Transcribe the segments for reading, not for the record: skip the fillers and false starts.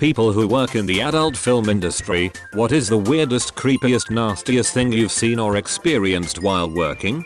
People who work in the adult film industry, what is the weirdest, creepiest, nastiest thing you've seen or experienced while working?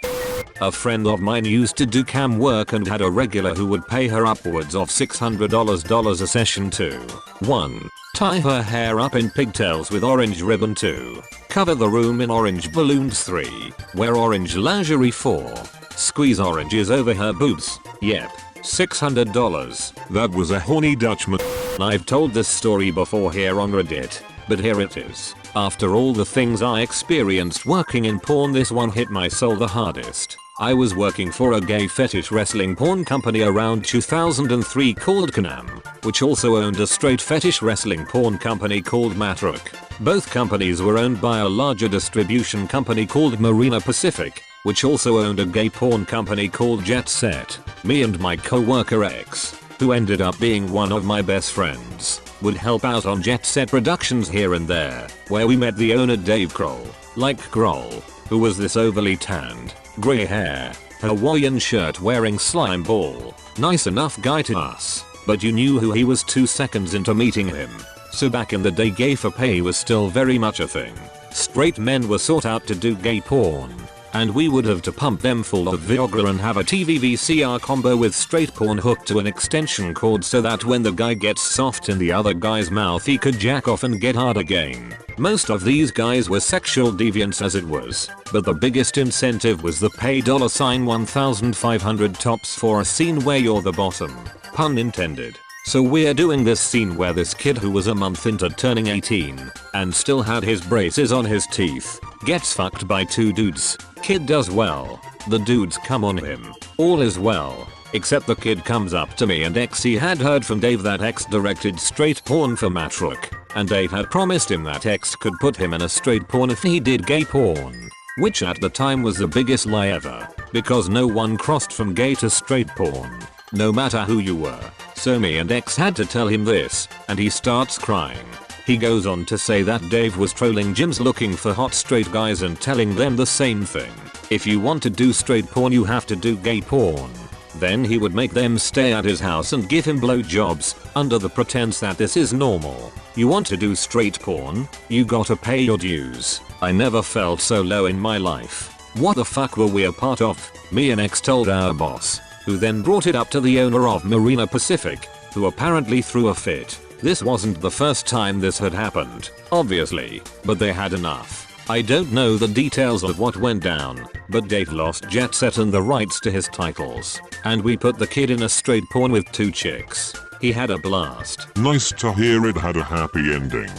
A friend of mine used to do cam work and had a regular who would pay her upwards of $600 a session to 1. Tie her hair up in pigtails with orange ribbon. 2. Cover the room in orange balloons. 3. Wear orange lingerie. 4. Squeeze oranges over her boobs. Yep. $600. That was a horny Dutchman. I've told this story before here on Reddit, but here it is. After all the things I experienced working in porn, this one hit my soul the hardest. I was working for a gay fetish wrestling porn company around 2003 called Canam, which also owned a straight fetish wrestling porn company called PATRON. Both companies were owned by a larger distribution company called Marina Pacific, which also owned a gay porn company called Jet Set. Me and my co-worker X, who ended up being one of my best friends, would help out on Jet Set productions here and there, where we met the owner Dave Kroll, like Grohl, who was this overly tanned, grey hair, Hawaiian shirt wearing slime ball, nice enough guy to us, but you knew who he was 2 seconds into meeting him. So back in the day, gay for pay was still very much a thing. Straight men were sought out to do gay porn, and we would have to pump them full of Viagra and have a TV VCR combo with straight porn hooked to an extension cord so that when the guy gets soft in the other guy's mouth he could jack off and get hard again. Most of these guys were sexual deviants as it was, but the biggest incentive was the pay $1,500 tops for a scene where you're the bottom. Pun intended. So we're doing this scene where this kid who was a month into turning 18 and still had his braces on his teeth gets fucked by 2 dudes. Kid does well. The dudes come on him. All is well. Except the kid comes up to me and X had heard from Dave that X directed straight porn for Matruk, and Dave had promised him that X could put him in a straight porn if he did gay porn. Which at the time was the biggest lie ever, because no one crossed from gay to straight porn, no matter who you were. So me and X had to tell him this, and he starts crying. He goes on to say that Dave was trolling gyms looking for hot straight guys and telling them the same thing. If you want to do straight porn you have to do gay porn. Then he would make them stay at his house and give him blowjobs, under the pretense that this is normal. You want to do straight porn? You gotta pay your dues. I never felt so low in my life. What the fuck were we a part of? Me and X told our boss, who then brought it up to the owner of Marina Pacific, who apparently threw a fit. This wasn't the first time this had happened, obviously, but they had enough. I don't know the details of what went down, but Dave lost Jet Set and the rights to his titles, and we put the kid in a straight porn with 2 chicks. He had a blast. Nice to hear it had a happy ending.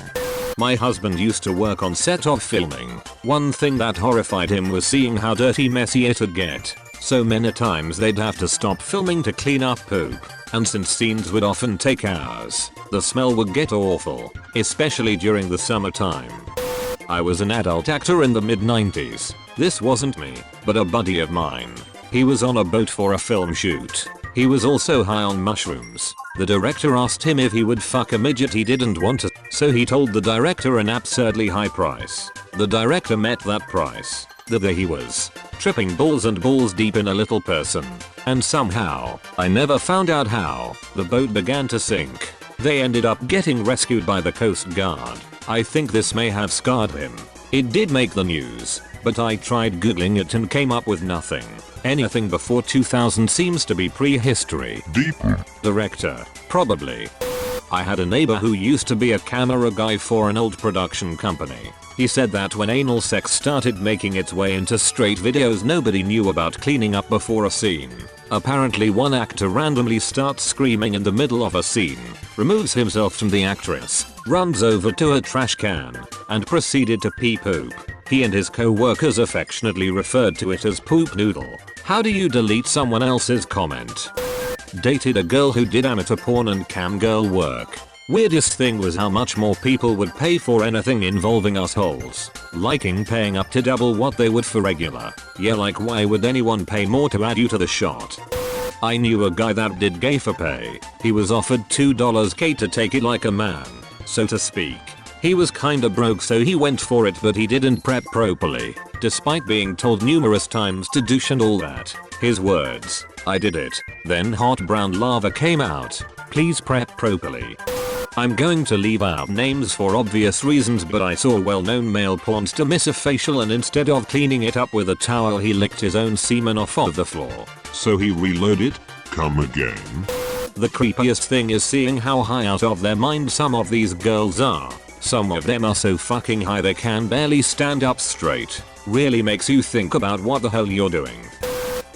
My husband used to work on set of filming. One thing that horrified him was seeing how dirty messy it'd get. So many times they'd have to stop filming to clean up poop, and since scenes would often take hours, the smell would get awful, especially during the summertime. I was an adult actor in the mid-90s. This wasn't me, but a buddy of mine. He was on a boat for a film shoot. He was also high on mushrooms. The director asked him if he would fuck a midget he didn't want to, so he told the director an absurdly high price. The director met that price. There he was, tripping balls and balls deep in a little person. And somehow, I never found out how, the boat began to sink. They ended up getting rescued by the Coast Guard. I think this may have scarred him. It did make the news, but I tried googling it and came up with nothing. Anything before 2000 seems to be prehistory. Deep. Director, probably. I had a neighbor who used to be a camera guy for an old production company. He said that when anal sex started making its way into straight videos nobody knew about cleaning up before a scene. Apparently one actor randomly starts screaming in the middle of a scene, removes himself from the actress, runs over to a trash can, and proceeded to pee poop. He and his co-workers affectionately referred to it as poop noodle. How do you delete someone else's comment? Dated a girl who did amateur porn and cam girl work. Weirdest thing was how much more people would pay for anything involving assholes. Liking paying up to double what they would for regular. Yeah, like why would anyone pay more to add you to the shot? I knew a guy that did gay for pay. He was offered $2k to take it like a man, so to speak. He was kinda broke so he went for it, but he didn't prep properly, despite being told numerous times to douche and all that. His words, "I did it, then hot brown lava came out. Please prep properly." I'm going to leave out names for obvious reasons, but I saw well-known male pornster miss a facial and instead of cleaning it up with a towel he licked his own semen off of the floor. So he reloaded? Come again? The creepiest thing is seeing how high out of their mind some of these girls are. Some of them are so fucking high they can barely stand up straight. Really makes you think about what the hell you're doing.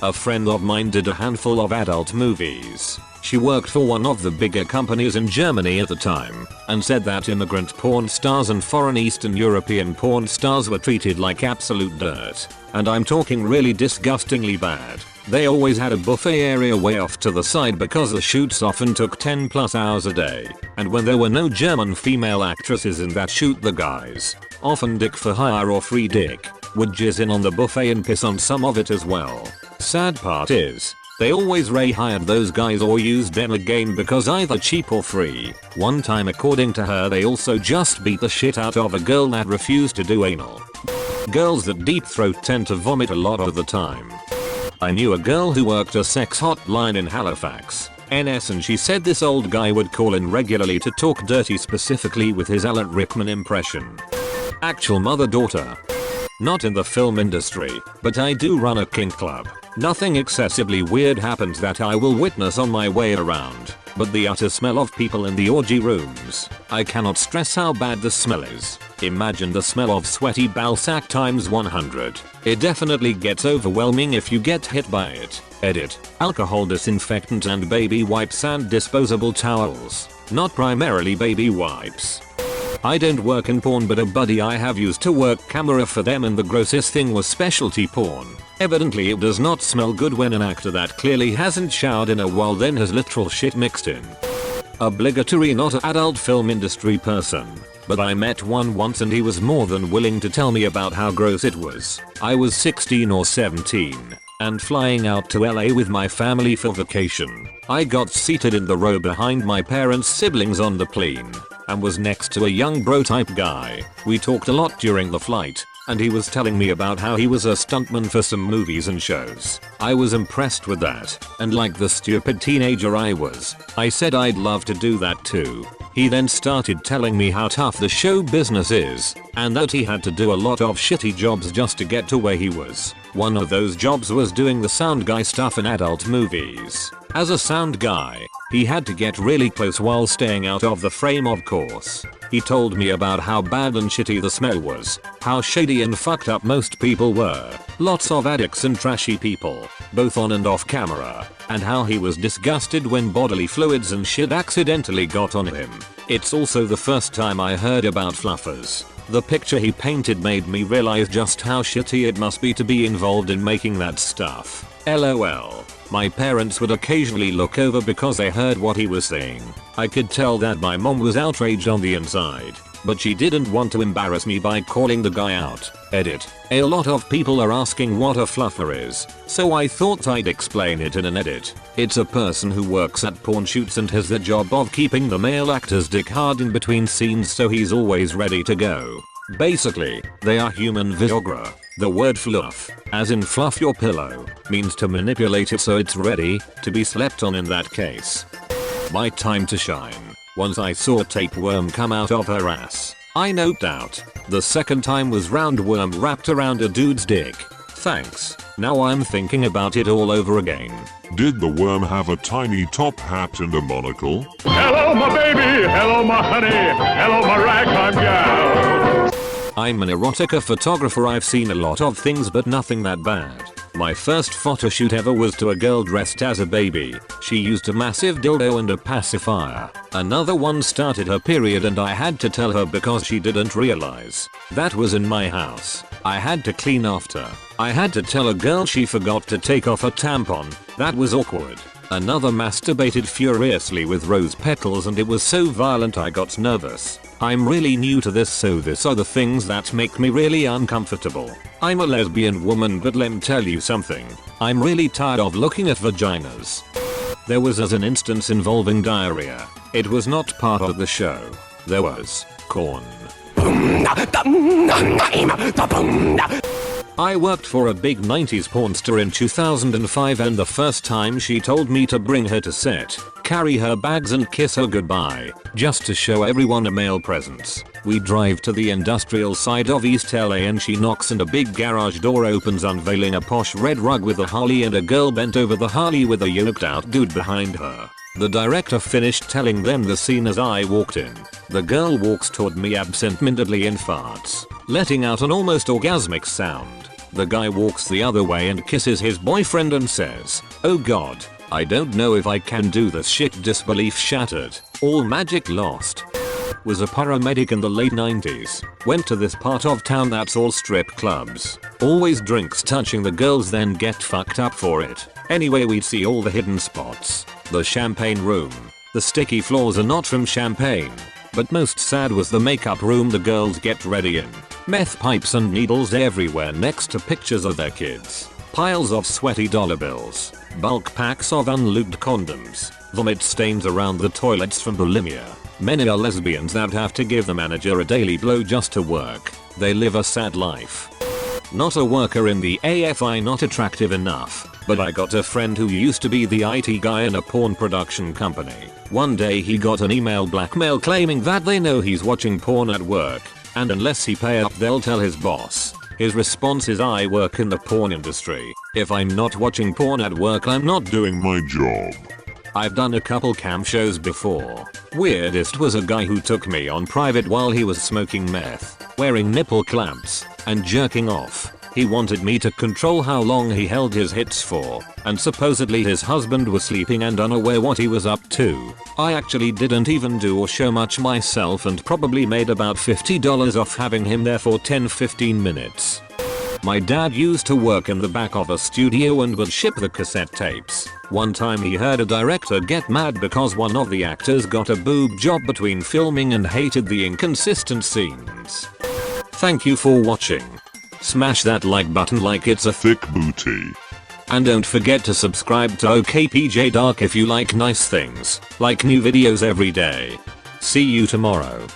A friend of mine did a handful of adult movies. She worked for one of the bigger companies in Germany at the time, and said that immigrant porn stars and foreign Eastern European porn stars were treated like absolute dirt. And I'm talking really disgustingly bad. They always had a buffet area way off to the side because the shoots often took 10+ hours a day. And when there were no German female actresses in that shoot, the guys, often dick for hire or free dick, would jizz in on the buffet and piss on some of it as well. Sad part is, they always rehired those guys or used them again because either cheap or free. One time, according to her, they also just beat the shit out of a girl that refused to do anal. Girls that deep throat tend to vomit a lot of the time. I knew a girl who worked a sex hotline in Halifax, NS, and she said this old guy would call in regularly to talk dirty, specifically with his Alan Rickman impression. Actual mother-daughter. Not in the film industry, but I do run a kink club. Nothing excessively weird happens that I will witness on my way around, but the utter smell of people in the orgy rooms. I cannot stress how bad the smell is. Imagine the smell of sweaty ballsack times 100. It definitely gets overwhelming if you get hit by it. Edit. Alcohol disinfectant and baby wipes and disposable towels. Not primarily baby wipes. I don't work in porn, but a buddy I have used to work camera for them, and the grossest thing was specialty porn. Evidently it does not smell good when an actor that clearly hasn't showered in a while then has literal shit mixed in. Obligatory not an adult film industry person, but I met one once and he was more than willing to tell me about how gross it was. I was 16 or 17 and flying out to LA with my family for vacation. I got seated in the row behind my parents' siblings on the plane and was next to a young bro type guy. We talked a lot during the flight, and he was telling me about how he was a stuntman for some movies and shows. I was impressed with that, and like the stupid teenager I was, I said I'd love to do that too. He then started telling me how tough the show business is, and that he had to do a lot of shitty jobs just to get to where he was. One of those jobs was doing the sound guy stuff in adult movies. As a sound guy, he had to get really close while staying out of the frame, of course. He told me about how bad and shitty the smell was, how shady and fucked up most people were, lots of addicts and trashy people, both on and off camera, and how he was disgusted when bodily fluids and shit accidentally got on him. It's also the first time I heard about fluffers. The picture he painted made me realize just how shitty it must be to be involved in making that stuff. LOL. My parents would occasionally look over because they heard what he was saying. I could tell that my mom was outraged on the inside, but she didn't want to embarrass me by calling the guy out. Edit. A lot of people are asking what a fluffer is, so I thought I'd explain it in an edit. It's a person who works at porn shoots and has the job of keeping the male actor's dick hard in between scenes so he's always ready to go. Basically, they are human Viagra. The word fluff, as in fluff your pillow, means to manipulate it so it's ready to be slept on in that case. My time to shine. Once I saw a tapeworm come out of her ass. I noped out. The second time was roundworm wrapped around a dude's dick. Thanks. Now I'm thinking about it all over again. Did the worm have a tiny top hat and a monocle? Hello my baby, hello my honey, hello my ragtime gal. I'm an erotica photographer. I've seen a lot of things but nothing that bad. My first photo shoot ever was to a girl dressed as a baby. She used a massive dildo and a pacifier. Another one started her period and I had to tell her because she didn't realize. That was in my house. I had to clean after. I had to tell a girl she forgot to take off her tampon. That was awkward. Another masturbated furiously with rose petals and it was so violent I got nervous. I'm really new to this, so these are the things that make me really uncomfortable. I'm a lesbian woman, but let me tell you something. I'm really tired of looking at vaginas. There was an instance involving diarrhea. It was not part of the show. There was corn. I worked for a big 90s porn star in 2005 and the first time she told me to bring her to set, carry her bags and kiss her goodbye, just to show everyone a male presence. We drive to the industrial side of East LA and she knocks and a big garage door opens unveiling a posh red rug with a Harley and a girl bent over the Harley with a yoked out dude behind her. The director finished telling them the scene as I walked in. The girl walks toward me absent-mindedly and farts, letting out an almost orgasmic sound. The guy walks the other way and kisses his boyfriend and says, "Oh god, I don't know if I can do this shit." Disbelief shattered. All magic lost. Was a paramedic in the late 90s. Went to this part of town that's all strip clubs. Always drinks touching the girls then get fucked up for it. Anyway, we'd see all the hidden spots. The champagne room. The sticky floors are not from champagne. But most sad was the makeup room the girls get ready in. Meth pipes and needles everywhere next to pictures of their kids. Piles of sweaty dollar bills. Bulk packs of unlubed condoms. Vomit stains around the toilets from bulimia. Many are lesbians that have to give the manager a daily blow just to work. They live a sad life. Not a worker in the AFI, not attractive enough. But I got a friend who used to be the IT guy in a porn production company. One day he got an email blackmail claiming that they know he's watching porn at work, and unless he pay up they'll tell his boss. His response is, "I work in the porn industry. If I'm not watching porn at work, I'm not doing My job. I've done a couple cam shows before. Weirdest was a guy who took me on private while he was smoking meth, wearing nipple clamps, and jerking off. He wanted me to control how long he held his hits for, and supposedly his husband was sleeping and unaware what he was up to. I actually didn't even do or show much myself and probably made about $50 off having him there for 10-15 minutes. My dad used to work in the back of a studio and would ship the cassette tapes. One time he heard a director get mad because one of the actors got a boob job between filming and hated the inconsistent scenes. Thank you for watching. Smash that like button like it's a Thick booty. and don't forget to subscribe to okpjdark if you like nice things, like new videos every day. See you tomorrow.